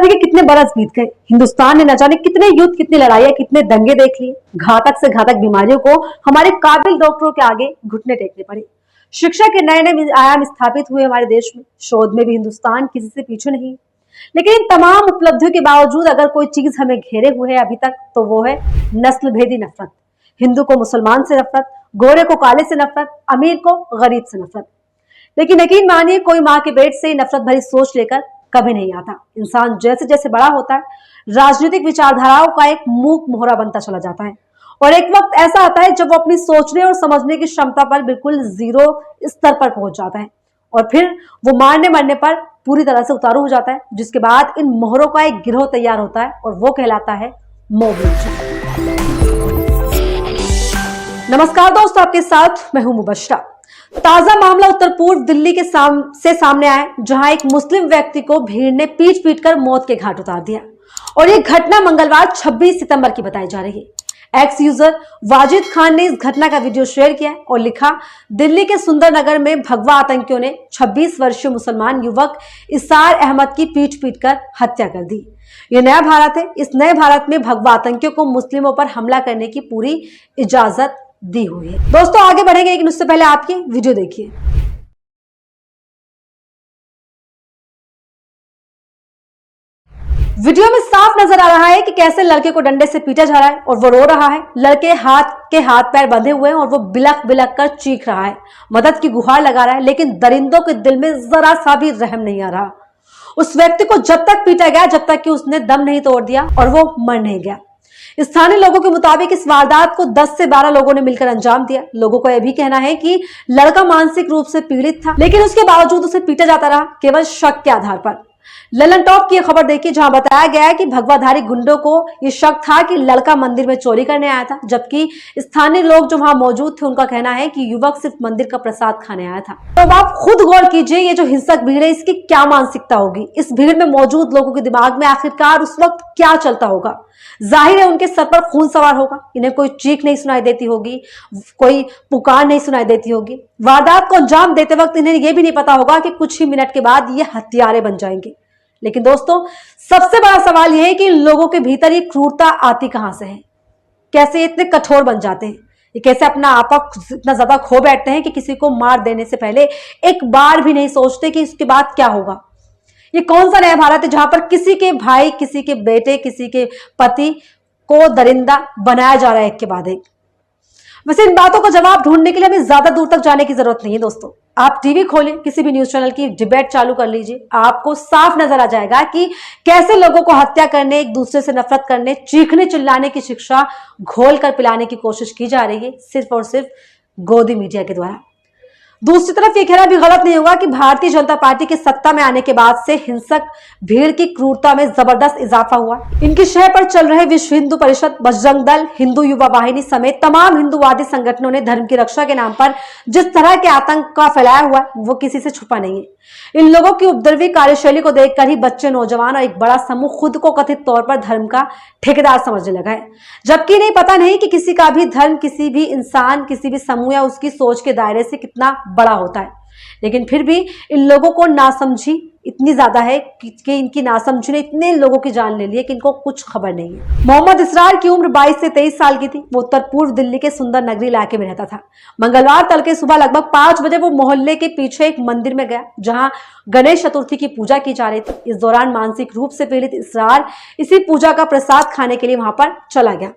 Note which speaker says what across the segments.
Speaker 1: आजादी के कितने बरस बीत गए, हिंदुस्तान ने न जाने कितने युद्ध, कितनी लड़ाइयां, कितने दंगे देख लिए। घातक से घातक बीमारियों को हमारे काबिल डॉक्टरों के आगे घुटने टेकने पड़े। शिक्षा के नए नए आयाम स्थापित हुए हमारे देश में। शोध में भी हिंदुस्तान किसी से पीछे नहीं। लेकिन इन तमाम उपलब्धियों के बावजूद अगर कोई चीज हमें घेरे हुए है अभी तक, तो वो है नस्ल भेदी नफरत। हिंदू को मुसलमान से नफरत, गोरे को काले से नफरत, अमीर को गरीब से नफरत। लेकिन यकीन मानिए, कोई माँ के पेट से नफरत भरी सोच लेकर कभी नहीं आता। इंसान जैसे जैसे बड़ा होता है, राजनीतिक विचारधाराओं का एक मूक मोहरा बनता चला जाता है, और एक वक्त ऐसा आता है जब वो अपनी सोचने और समझने की क्षमता पर बिल्कुल जीरो स्तर पर पहुंच जाता है, और फिर वो मारने मरने पर पूरी तरह से उतारू हो जाता है, जिसके बाद इन मोहरों का एक गिरोह तैयार होता है, और वो कहलाता है मॉब लिंचिंग। नमस्कार दोस्तों, आपके साथ मैं हूं मुबश्शरा। ताजा मामला उत्तर पूर्व दिल्ली के सामने आया, जहां एक मुस्लिम व्यक्ति को भीड़ ने पीट पीट कर मौत के घाट उतार दिया, और यह घटना मंगलवार 26 सितंबर की बताई जा रही है। एक्स यूजर वाजिद खान ने इस घटना का वीडियो शेयर किया और लिखा, दिल्ली के सुंदरनगर में भगवा आतंकियों ने 26 वर्षीय मुसलमान युवक इसार अहमद की पीट पीट कर हत्या कर दी। यह नया भारत है। इस नए भारत में भगवा आतंकियों को मुस्लिमों पर हमला करने की पूरी इजाजत दी हुई है। दोस्तों आगे बढ़ेंगे, लेकिन उससे पहले आप ये वीडियो देखिए। वीडियो में साफ नजर आ रहा है कि कैसे लड़के को डंडे से पीटा जा रहा है और वो रो रहा है। लड़के हाथ पैर बंधे हुए हैं और वो बिलख बिलख कर चीख रहा है, मदद की गुहार लगा रहा है, लेकिन दरिंदों के दिल में जरा सा भी रहम नहीं आ रहा। उस व्यक्ति को जब तक पीटा गया जब तक कि उसने दम नहीं तोड़ दिया और वो मर नहीं गया। स्थानीय लोगों के मुताबिक इस वारदात को 10 से 12 लोगों ने मिलकर अंजाम दिया। लोगों को यह भी कहना है कि लड़का मानसिक रूप से पीड़ित था, लेकिन उसके बावजूद उसे पीटा जाता रहा, केवल शक के आधार पर। ललन टॉप की यह खबर देखिए, जहां बताया गया है कि भगवाधारी गुंडों को यह शक था कि लड़का मंदिर में चोरी करने आया था, जबकि स्थानीय लोग जो वहां मौजूद थे उनका कहना है कि युवक सिर्फ मंदिर का प्रसाद खाने आया था। तो अब आप खुद गौर कीजिए, ये जो हिंसक भीड़ है इसकी क्या मानसिकता होगी। इस भीड़ में मौजूद लोगों के दिमाग में आखिरकार उस वक्त क्या चलता होगा। जाहिर है उनके सर पर खून सवार होगा। इन्हें कोई चीख नहीं सुनाई देती होगी, कोई पुकार नहीं सुनाई देती होगी। वारदात को अंजाम देते वक्त इन्हें यह भी नहीं पता होगा कि कुछ ही मिनट के बाद ये हत्यारे बन जाएंगे। लेकिन दोस्तों, सबसे बड़ा सवाल यह है कि इन लोगों के भीतर ये क्रूरता आती कहां से है। कैसे इतने कठोर बन जाते हैं, ये कैसे अपना आपा इतना ज्यादा खो बैठते हैं कि किसी को मार देने से पहले एक बार भी नहीं सोचते कि इसके बाद क्या होगा। ये कौन सा नया भारत है जहां पर किसी के भाई, किसी के बेटे, किसी के पति को दरिंदा बनाया जा रहा है एक के बाद एक। वैसे इन बातों का जवाब ढूंढने के लिए हमें ज्यादा दूर तक जाने की जरूरत नहीं है दोस्तों। आप टीवी खोलें, किसी भी न्यूज चैनल की डिबेट चालू कर लीजिए, आपको साफ नजर आ जाएगा कि कैसे लोगों को हत्या करने, एक दूसरे से नफरत करने, चीखने चिल्लाने की शिक्षा घोल कर पिलाने की कोशिश की जा रही है, सिर्फ और सिर्फ गोदी मीडिया के द्वारा। दूसरी तरफ ये कहना भी गलत नहीं होगा कि भारतीय जनता पार्टी के सत्ता में आने के बाद से हिंसक भीड़ की क्रूरता में जबरदस्त इजाफा हुआ। इनकी शह पर चल रहे विश्व हिंदू परिषद, बजरंग दल, हिंदू युवा वाहिनी समेत तमाम हिंदूवादी संगठनों ने धर्म की रक्षा के नाम पर जिस तरह के आतंक का फैलाया हुआ है वो किसी से छुपा नहीं है। इन लोगों की उपद्रवी कार्यशैली को देखकर ही बच्चे, नौजवान और एक बड़ा समूह खुद को कथित तौर पर धर्म का ठेकेदार समझने लगा है, जबकि नहीं पता नहीं कि किसी का भी धर्म, किसी भी इंसान, किसी भी समूह या उसकी सोच के दायरे से कितना बड़ा होता है। लेकिन फिर भी इन लोगों को नासमझी इतनी ज्यादा है कि इनकी नासमझी ने इतने लोगों की जान ले ली है कि इनको कुछ खबर नहीं है। मोहम्मद इसरार की उम्र 22 से 23 साल की थी। वो उत्तर पूर्व दिल्ली के सुंदर नगरी इलाके में रहता था। मंगलवार तड़के सुबह लगभग 5 बजे वो मोहल्ले के पीछे एक मंदिर में गया, जहां गणेश चतुर्थी की पूजा की जा रही थी। इस दौरान मानसिक रूप से पीड़ित इसरार इसी पूजा का प्रसाद खाने के लिए वहां पर चला गया।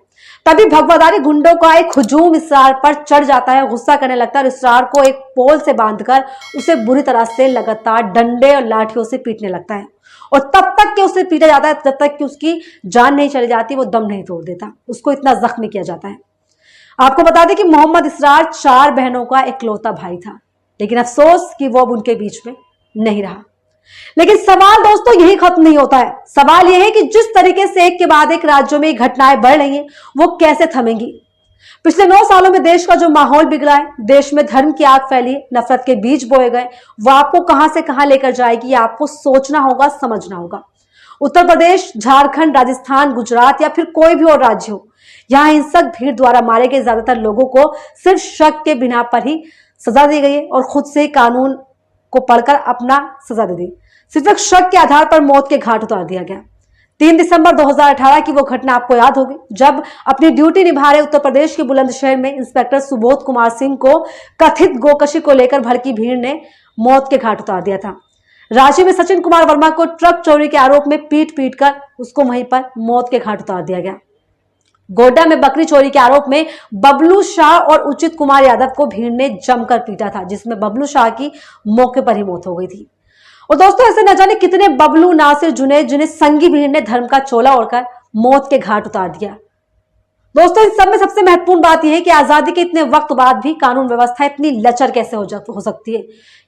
Speaker 1: तभी भगवाधारी गुंडों का एक हुजूम इसरार पर चढ़ जाता है, गुस्सा करने लगता है और इसरार को एक पोल से बांधकर उसे बुरी तरह से लगातार डंडे और लाठियों से पीटने लगता है, और तब तक कि उसे पीटा जाता है जब तक कि उसकी जान नहीं चली जाती, वो दम नहीं तोड़ देता। उसको इतना जख्मी किया जाता है। आपको बता दें कि मोहम्मद इसरार 4 बहनों का इकलौता भाई था, लेकिन अफसोस कि वो अब उनके बीच में नहीं रहा। लेकिन सवाल दोस्तों यही खत्म नहीं होता है। सवाल यह है कि जिस तरीके से एक के बाद एक राज्यों में घटनाएं बढ़ रही हैं, वो कैसे थमेंगी। पिछले 9 सालों में देश का जो माहौल बिगड़ा है, देश में धर्म की आग फैली, नफरत के बीज बोए गए, वो आपको कहां से कहां लेकर जाएगी, आपको सोचना होगा, समझना होगा। उत्तर प्रदेश, झारखंड, राजस्थान, गुजरात या फिर कोई भी और राज्य हो, यहाँ हिंसक भीड़ द्वारा मारे गए ज्यादातर लोगों को सिर्फ शक के बिना पर ही सजा दी गई है, और खुद से कानून को पढ़कर अपना सजा दे दी। सिर्फ एक शक के आधार पर मौत के घाट उतार दिया गया। 3 दिसंबर 2018 की वो घटना आपको याद होगी, जब अपनी ड्यूटी निभा रहे उत्तर प्रदेश के बुलंदशहर में इंस्पेक्टर सुबोध कुमार सिंह को कथित गोकशी को लेकर भड़की भीड़ ने मौत के घाट उतार दिया था। रांची में सचिन कुमार वर्मा को ट्रक चोरी के आरोप में पीट पीट कर उसको वहीं पर मौत के घाट उतार दिया गया। गोड्डा में बकरी चोरी के आरोप में बबलू शाह और उचित कुमार यादव को भीड़ ने जमकर पीटा था, जिसमें बबलू शाह की मौके पर ही मौत हो गई थी। और दोस्तों, ऐसे न जाने कितने बबलू, नासिर, जुनैद, जिन्हें संगी भीड़ ने धर्म का चोला ओढ़कर मौत के घाट उतार दिया। दोस्तों, इन सब में सबसे महत्वपूर्ण बात यह है कि आजादी के इतने वक्त बाद भी कानून व्यवस्था इतनी लचर कैसे हो सकती है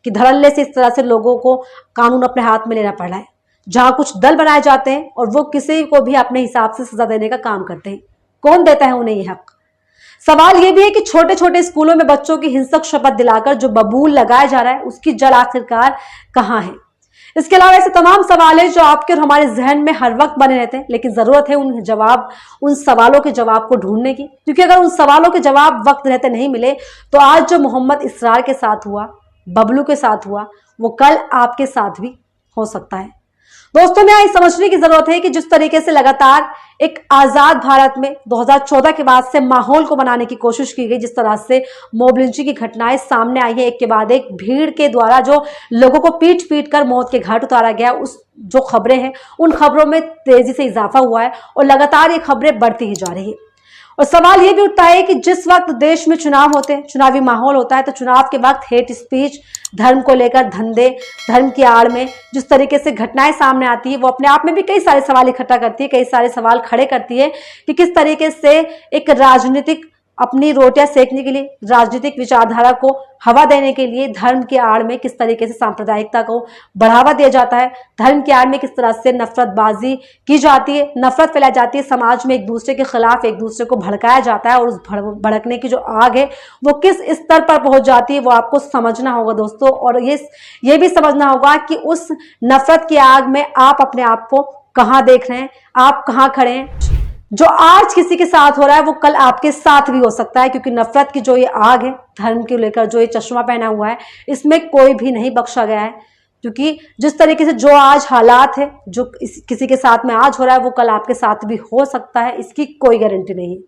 Speaker 1: कि धड़ल्ले से इस तरह से लोगों को कानून अपने हाथ में लेना पड़ रहा है, जहां कुछ दल बनाए जाते हैं और वो किसी को भी अपने हिसाब से सजा देने का काम करते हैं। कौन देता है उन्हें ये हक? सवाल यह भी है कि छोटे छोटे स्कूलों में बच्चों की हिंसक शपथ दिलाकर जो बबूल लगाया जा रहा है, उसकी जड़ आखिरकार कहां है? इसके अलावा ऐसे तमाम सवाल है जो आपके और हमारे जहन में हर वक्त बने रहते हैं, लेकिन जरूरत है उन सवालों के जवाब को ढूंढने की, क्योंकि अगर उन सवालों के जवाब वक्त रहते नहीं मिले तो आज जो मोहम्मद इसरार के साथ हुआ, बबलू के साथ हुआ, वो कल आपके साथ भी हो सकता है। दोस्तों, में यह समझने की जरूरत है कि जिस तरीके से लगातार एक आजाद भारत में 2014 के बाद से माहौल को बनाने की कोशिश की गई, जिस तरह से मॉब लिंचिंग की घटनाएं सामने आई है, एक के बाद एक भीड़ के द्वारा जो लोगों को पीट पीट कर मौत के घाट उतारा गया, उस जो खबरें हैं उन खबरों में तेजी से इजाफा हुआ है और लगातार ये खबरें बढ़ती ही जा रही है। और सवाल यह भी उठता है कि जिस वक्त देश में चुनाव होते हैं, चुनावी माहौल होता है, तो चुनाव के वक्त हेट स्पीच, धर्म को लेकर धंधे, धर्म की आड़ में जिस तरीके से घटनाएं सामने आती है, वो अपने आप में भी कई सारे सवाल इकट्ठा करती है, कई सारे सवाल खड़े करती है कि किस तरीके से एक राजनीतिक अपनी रोटियां सेकने के लिए, राजनीतिक विचारधारा को हवा देने के लिए धर्म के आड़ में किस तरीके से सांप्रदायिकता को बढ़ावा दिया जाता है, धर्म के आड़ में किस तरह से नफरतबाजी की जाती है, नफरत फैलाई जाती है, समाज में एक दूसरे के खिलाफ एक दूसरे को भड़काया जाता है और उस भड़कने की जो आग है वो किस स्तर पर पहुंच जाती है, वो आपको समझना होगा दोस्तों। और ये भी समझना होगा कि उस नफरत की आग में आप अपने आप को कहाँ देख रहे हैं, आप कहाँ खड़े हैं। जो आज किसी के साथ हो रहा है वो कल आपके साथ भी हो सकता है, क्योंकि नफरत की जो ये आग है, धर्म को लेकर जो ये चश्मा पहना हुआ है, इसमें कोई भी नहीं बख्शा गया है। क्योंकि जिस तरीके से जो आज हालात है, जो किसी के साथ में आज हो रहा है, वो कल आपके साथ भी हो सकता है, इसकी कोई गारंटी नहीं है।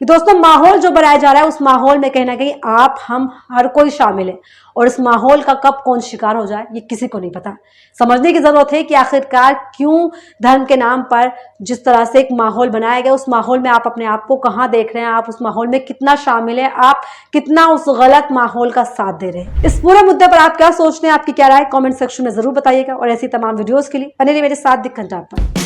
Speaker 1: कि दोस्तों, माहौल जो बनाया जा रहा है, उस माहौल में कहीं ना कहीं आप, हम, हर कोई शामिल है, और इस माहौल का कब कौन शिकार हो जाए ये किसी को नहीं पता। समझने की जरूरत है कि आखिरकार क्यों धर्म के नाम पर जिस तरह से एक माहौल बनाया गया, उस माहौल में आप अपने आप को कहां देख रहे हैं, आप उस माहौल में कितना शामिल है, आप कितना उस गलत माहौल का साथ दे रहे हैं। इस पूरे मुद्दे पर आप क्या सोचते हैं, आपकी क्या राय, कॉमेंट सेक्शन में जरूर बताइएगा। और ऐसी तमाम वीडियोज के लिए बने रहिए मेरे साथ दिक्कत पर।